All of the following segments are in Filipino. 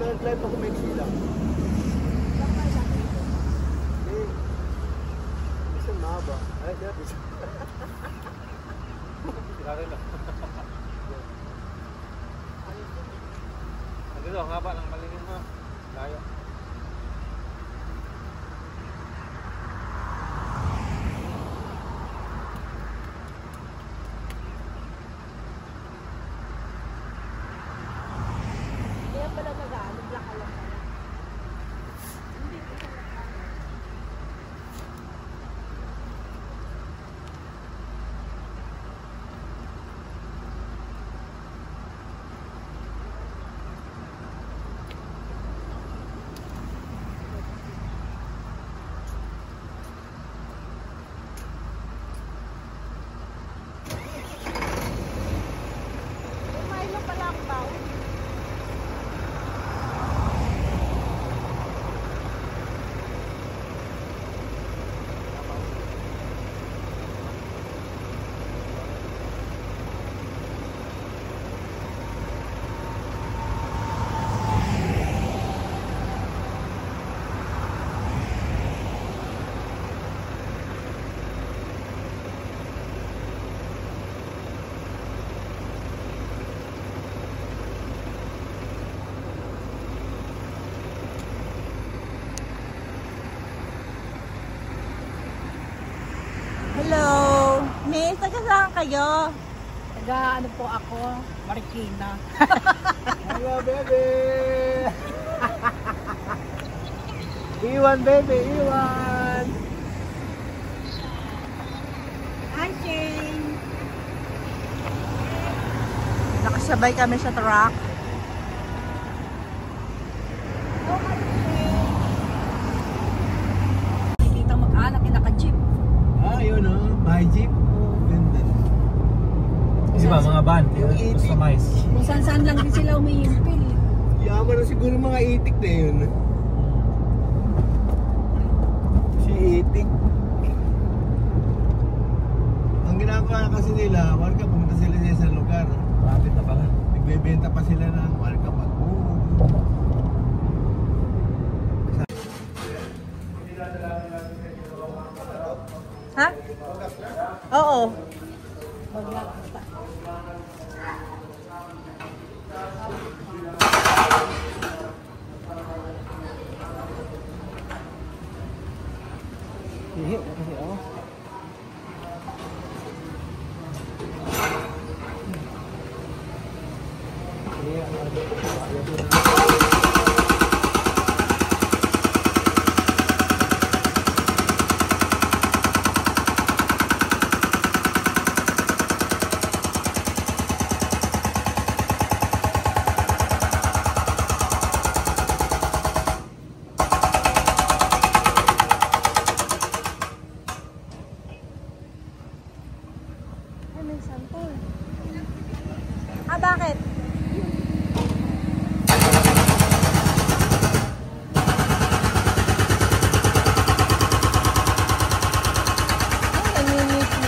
nag-live ako may sila. Eh, isang mahaba. Ay, kaya bisa. Kailangan lang. Dito, ang haba ng malingin mo. Layo. Kaya pala nag-ano, black ka lang pala. Hindi ko siya nakano. Milo pala ang baon. Hello! Miss, nagkasaan kayo? Taga ano po ako, Marikina. Hello, baby! Iwan, baby! Iwan! Hi, Shane! Nakasabay kami sa truck. Nakikita mag-anak yung naka-jeep. Ah, yun o. My jeep. Ganda. Di ba, mga van? Customize. Kung saan-saan lang din sila umiimpil. Yaman na siguro mga itik na yun. Si itik. Ang ginagawa kasi nila, warga pumunta sila sa isang lugar. Rapid na pala. Nagbebenta pa sila ng warga pag Ha? Oo. Hihi, kasi ako. Ay, may sampol. Ah, bakit? Ay, nangingipi.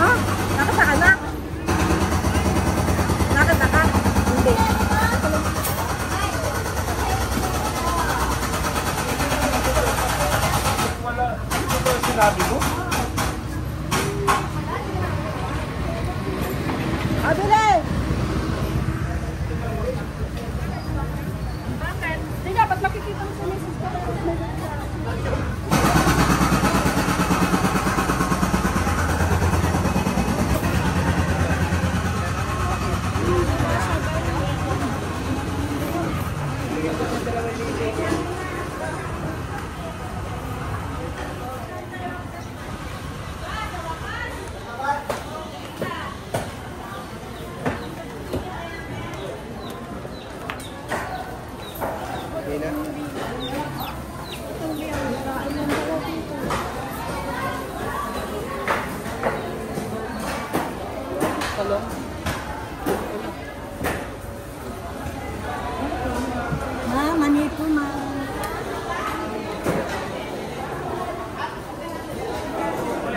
Ha? Nakasaka na? Nakasaka? Hindi. Wala. Ito ba sinabi mo? Abile! Bakit? Hindi dapat makikita mo sa message ko.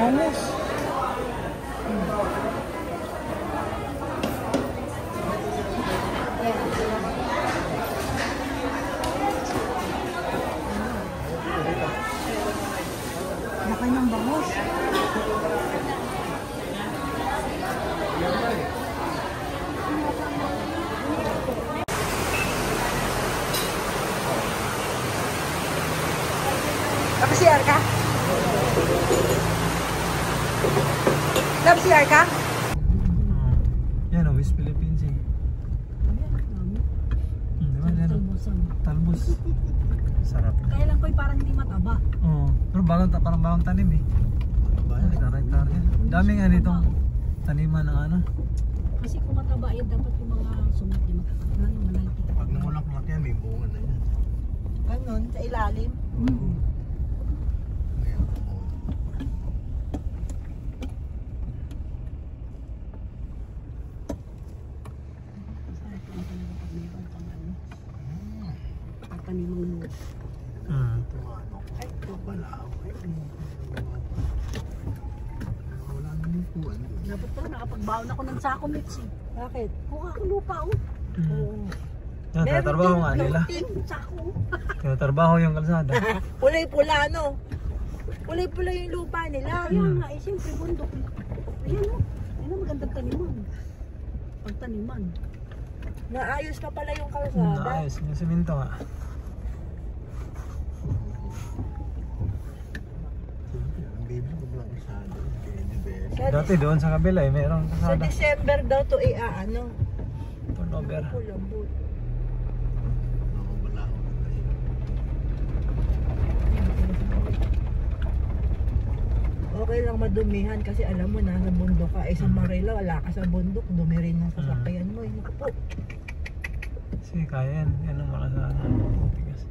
Bangus. Laki ng bangus. Naka-CR ka? Naka-CR ka? Yan o, West Philippines eh. Diba? Yan o. Talbos. Sarap. Kaya lang ko'y parang hindi mataba. Oo. Pero parang bagong tanim eh. Hektar-hektar yan. Daming nga dito taniman ng ano. Kasi kung mataba yan, dapat yung mga sumat yung makakagalan, malalaki. Pag namulak-mulak yan, may bunga na yan. Ganon, sa ilalim. Ayan. Sarap lang talaga pag mayroon kang ano. Tatanimang lupa. Ito ano. Ay, ito pala. Wala naman yung kuwan. Dapat pala nakapagbaon ako ng sako mix eh. Bakit? Kuha ako lupa oh. Oo. Yan, tinatrabaho nga nila. Sako. Tinatrabaho yung kalsada. Pulay-pula, no? Pulay-pula yung lupa nila. Kaya nga eh, siyempre bundok. Ayan oh. Ayan oh, magandang taniman. Pagtaniman. Naayos pa pala yung kalsada. Ayos, yung simento nga. Ang baby ko lang kalsada. Dati doon sa kabila eh, mayroong Sa kalsada. December daw to ano? Turnover. Pulambot. Okay lang madumihan kasi alam mo nasa bundok ka. Sa Marila, wala ka sa bundok. Dumi rin ang sasakyan mo. Naku po. Sige, kaya yan. Yan ang mga sana. Bigas.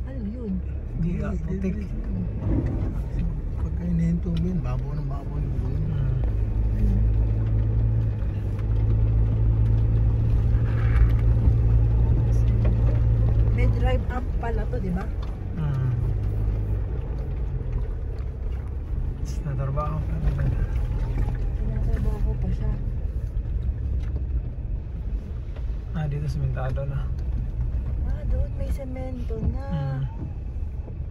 Ano yun? Hindi ka, putik. Pagka inahinto mo yun, babaw ng babaw ng buwan. May drive up pala to, di ba? Natrabaho pa. Tinatrabaho pa siya. Dito simentado na. Doon may semento na.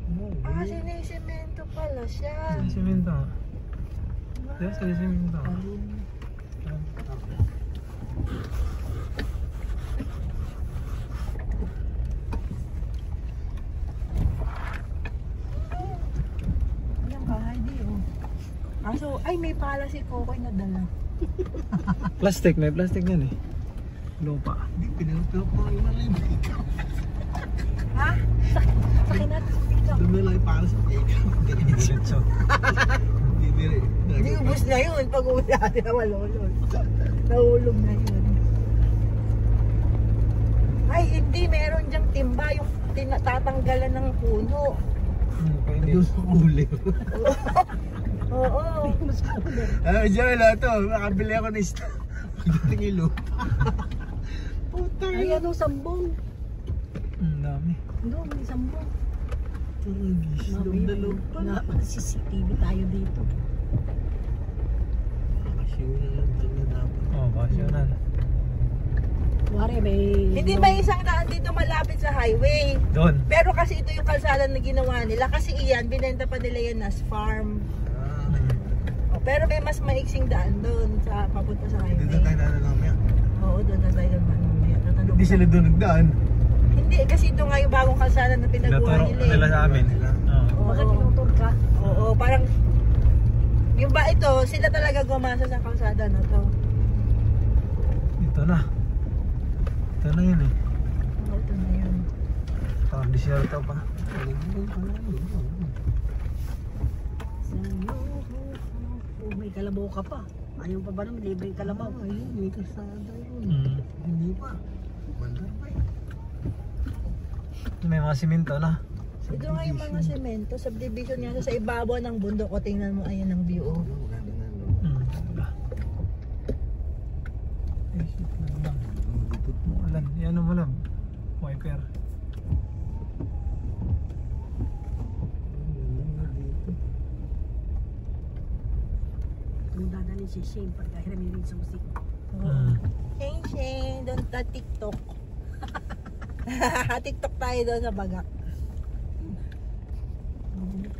Hmm. Sinisemento pala siya. Simento nga. Dito sa simento. Ayan bahay di oh. So, ay may pala si Kokoy na dala. Plastic, may plastic yan eh. Lupa. Hindi, pinilutulok mo yung malay. Ha? Sakin natin sa pikaw. Dumilay para sa pika. Diretso. Hindi ubus na yun pag uwi natin na malulog. Nahulog na yun. Ay hindi, meron dyang timba yung tinatanggalan ng puno. Pwede sa uli. Oo. Diyan na ito, makabili ako ng isda. Pagdating yung lupa. Puta Ay, anong sambong? ang dami. Doon, may sambong. Loob na loob pa. CCTV tayo dito. Makakasyonan lang talaga dapat. Oo, makakasyonan. Wari, may... Hindi ba isang daan dito malapit sa highway? Doon. Pero kasi ito yung kalsada na ginawa nila. Kasi iyan, binenta pa nila yan as farm. Pero may mas maiksing daan doon sa papunta sa highway. Dito tayo daan lang yan. Oo, doon na tayo naman mamaya. Hindi sila doon nagdaan. Hindi, kasi ito nga yung bagong kalsada na pinagawa Tinuturo nila. nila sa amin. Oo. Baka tinutur ka. Oo, parang yung ba ito, sila talaga gumasa sa kalsada na to. Ito na. Ito na yun eh. Oo, ito na yun. Parang disyerto pa. Oh, may kalabaw ka pa. Ayaw pa ba naman, libre yung kalabaw? Ayun, may kasada yun. Hindi pa. Bandar pa eh. May mga simento na. Ito nga yung mga semento, subdivision nga sa ibabaw ng bundok. O tingnan mo, ayan ang view. Oh. Ulan. Yan mo lang. Wiper. din si Shane pagka hiramin din sa musik. Shane, doon ta TikTok. TikTok tayo doon sa Bagak.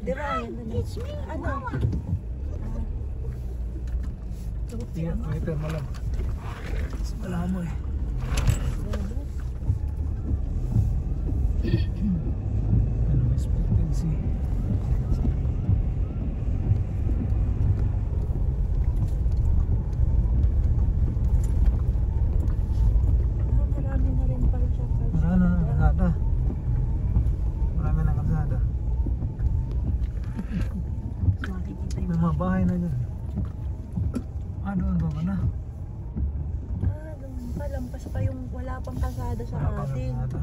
Di ba? It's me, Ano? Ito malam. Wala mo eh. Ano, expectancy. Marami na rin pala siya. Marami na kalsada. Marami na kalsada. makikita yung May mga bahay na dyan. Doon ba na? Doon pa. Lampas pa yung wala pang kasada sa Wala pang atin. kalsada.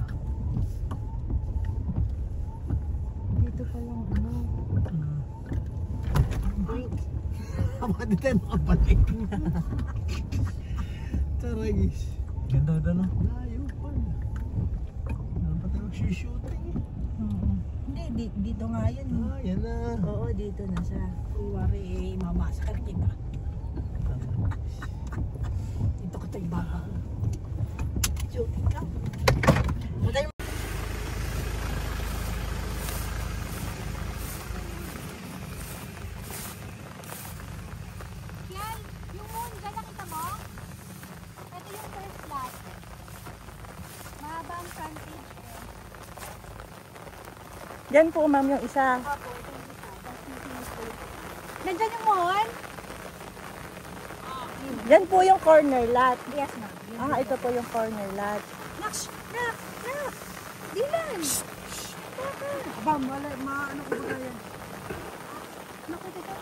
Dito pa lang ano. Bakit di tayo makabalik? Taragis. Ganda doon no? Layo pa. Ano pa tayo mag-shooting? Hindi, dito nga yun. Yan na. Oo, dito na siya. kuwari mamasakar kita. Dito ka tayo baka. Joke ka. Matay mo. Yan, yung moon, dyan nakita mo? Ito yung first lot. Mahaba ang frontage ko. Yan po ma'am yung isa. Opo, ito yung isa. Tapos yung finish. Nandyan yung moon? Yan po yung corner lot. Yes, ma'am. Ito po yung corner lot. Nak! Dylan! Aba, maano ko ba yan? Naku, dito.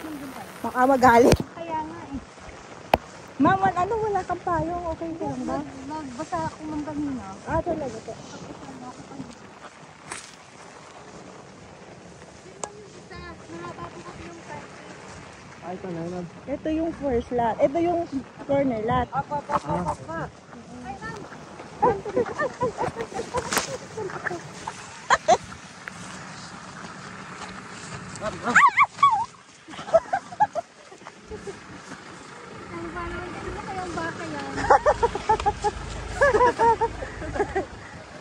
Nandun tayo. Baka magalit. Kaya nga eh. Ma'am, ano wala kang payong? Okay ka lang ba? Nagbasa ako ng kanina. Talaga po. Tapos ano ako pa. Yun lang yung isa. Mahaba po kasi yung frontage. Ay, ito na yun. Ito yung first lot. Ito yung corner lot. Apa. Ay, ma'am. Ano ba naman? Ano kayang baka yan?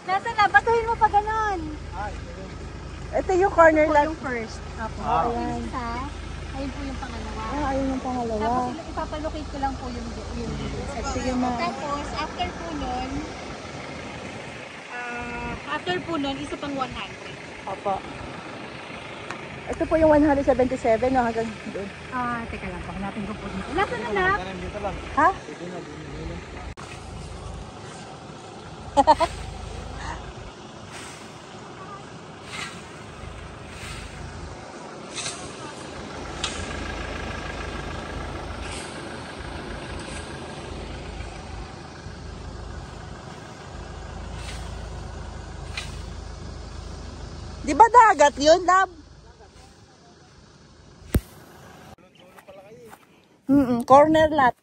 Nasa na? Batuhin mo pa ganon. Ito yung corner lot. Yung first. Apo. Yung isa. Ayun po yung pangalawa. Ayun yung pangalawa. Tapos ipapalocate ko lang po yung Sige ma'am. Tapos, after po nun, isa pang 100. Opo. Ito po yung 177 no, hanggang doon. Teka lang po. Hanapin ko po dito. Nasaan na nap? Dito lang. Ha? Dito na. Di ba dagat yun, love? Corner lot.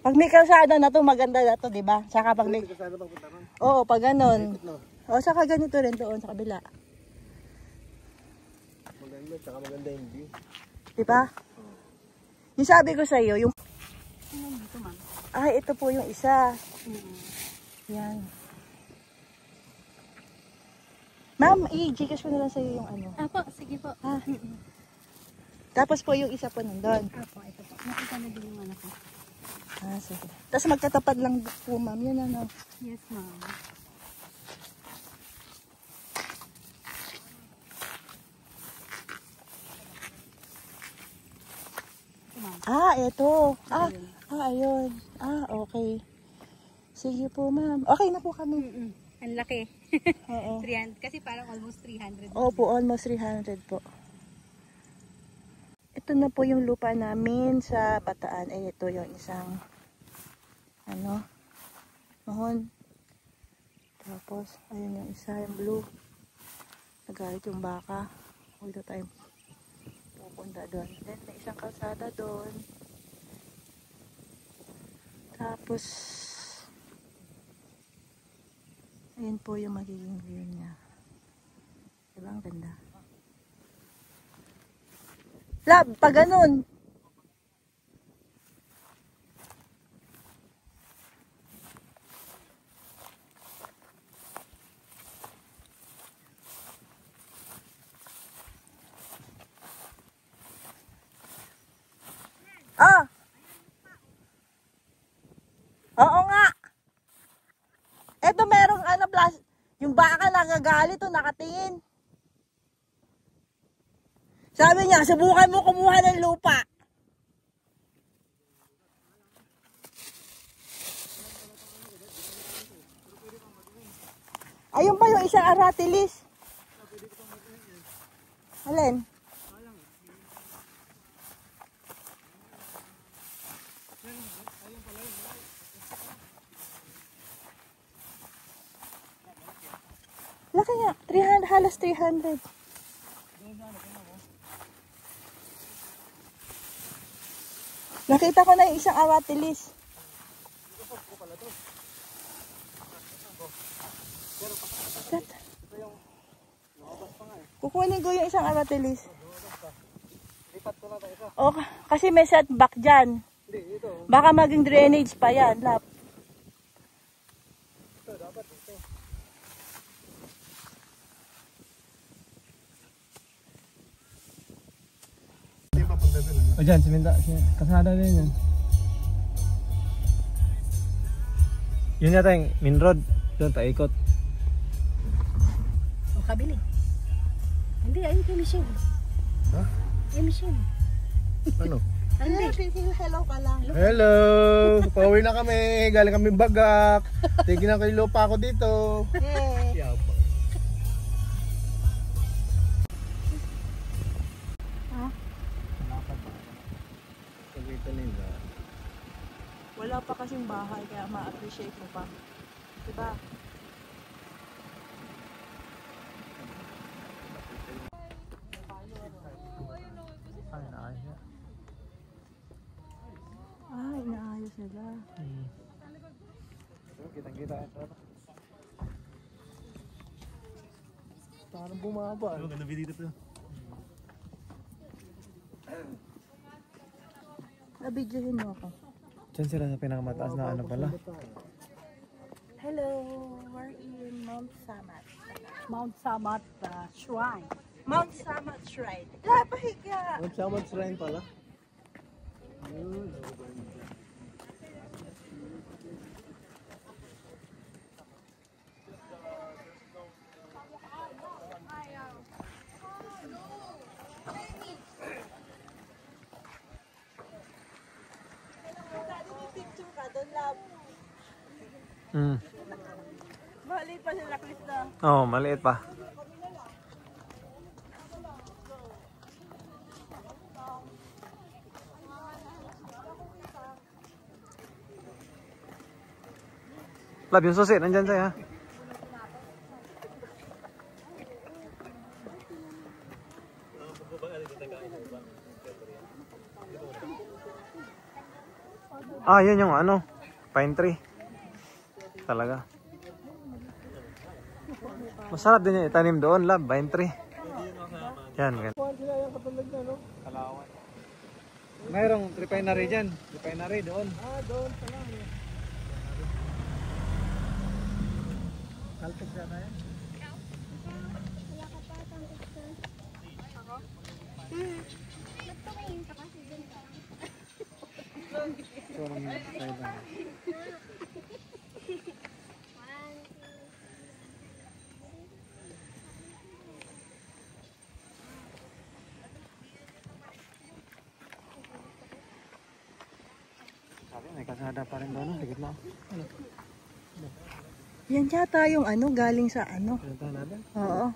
Pag may kalsada na to, maganda na to, di ba? Saka pag may... Kasada bang punta ron? Oo, pag ganun. No. O, saka ganito rin doon sa kabila. Maganda, tsaka maganda yung view. Di ba? Yung sabi ko sa iyo, yung... Ano dito, ma'am? Ito po yung isa. Yan. Ma'am, i-gcash ko na lang sa iyo yung ano. Apo, sige po. Tapos po yung isa po nandun. Apo, ito po. Nakita na din yung anak ko. Sige. Tapos magkatapat lang po, ma'am. Yun ano. Yes, ma'am. Ito. Ayun. Okay. Sige po, ma'am. Okay na po kami. Ang laki. Oo. 300. Kasi parang almost 300. Opo, almost 300 po. Ito na po yung lupa namin sa Bataan. Ito yung isang mahon. Tapos, ayun yung isa, yung blue. Nagalit yung baka. Huwag na tayo pupunta doon. Then, may isang kalsada doon. Tapos, ayun po yung magiging view niya. Diba ang ganda? Lab, pag ganun. Ah! Oo nga. Eto merong ano, yung baka nagagalit o nakatingin. Sabi niya, subukan mo kumuha ng lupa. Ayun pa yung isang aratilis. Alin? Laki nga, 300, halos 300. Nakita ko na yung isang aratilis. Kukunin ko yung isang aratilis. O, kasi may setback dyan. Baka maging drainage pa yan, lap. O dyan, kasada din yan. Yun yata yung main road. Doon, paikot. O, kabili. Hindi, ayun kay Michelle. Ha? Kay Michelle. Ano? Hello ka lang. Hello! Pauwi na kami. Galing kami Bagak. Tignan ko yung lupa ko dito. Hey. Yabang. Wala pa kasing bahay, kaya ma-appreciate mo pa. Diba? Ah, inaayos nila. Kitang-kita. Parang bumaba. Ano ganda video dito? Nabidyohin mo ako. Diyan sila sa pinakamataas na ano pala. Hello, we're in Mount Samat. Mount Samat Shrine. Mount Samat Shrine. Lapahiga! Magsamad shrine pala. Picture ka doon, love. Maliit pa sila, Chris na. Oo, maliit pa. Lab, yung susi, nandyan sa'yo ha. Ah, yun yung ano, pine tree. Talaga. Masarap din yung itanim doon, lab, pine tree. Yan, ganyan. Mayroong refinery dyan. Refinery doon. Ah, doon pala. Kalpig na tayo. Sabi, may kasada pa rin doon. Sige na. Yan yata yung ano, galing sa ano. Pinuntahan natin? Oo.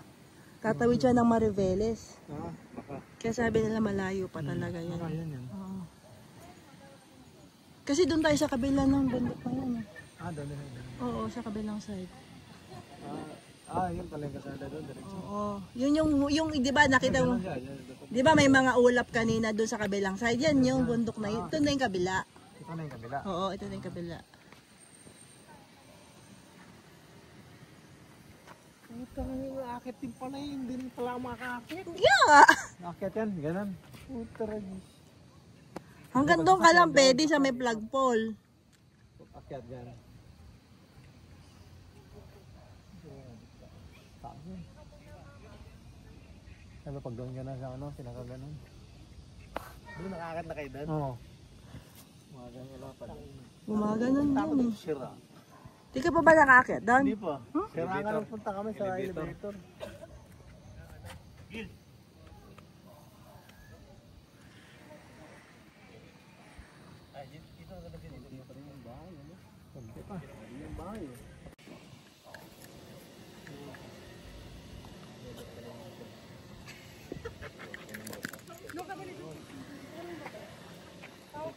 Tatawid siya ng Mariveles. Oo, baka. Kaya sabi nila malayo pa talaga yan. Baka yan yan. Oo. Kasi doon tayo sa kabila ng bundok na yan. Ah, doon din. Oo, sa kabilang side. Yun pala yung kasada doon. Diretso. Oo. Yun yung di ba nakita mo? Di ba may mga ulap kanina doon sa kabilang side? Yan yung bundok na yun. Ito na yung kabila. Ito na yung kabila. Oo, ito na yung kabila. Ito na yung akit din pala yun. Hindi rin pala makakakit. Yeah! Nakakit yan, ganun. Hanggang doon ka lang pwede sa may flagpole. Akyat dyan. Ano pag doon ka na sa ano, pinakaganon? Doon nakakat na kayo doon? Oo. Mga ganyan wala pa. Gumaganon yun eh. Sira. Di ka pa ba nakakit doon? Hindi pa. Sira nga nung punta kami sa elevator.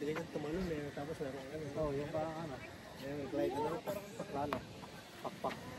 Hindi ganyan tumalon eh. Tapos meron ano. Oo, yung parang ano. Yung glide na lang. Paklano. Pakpak.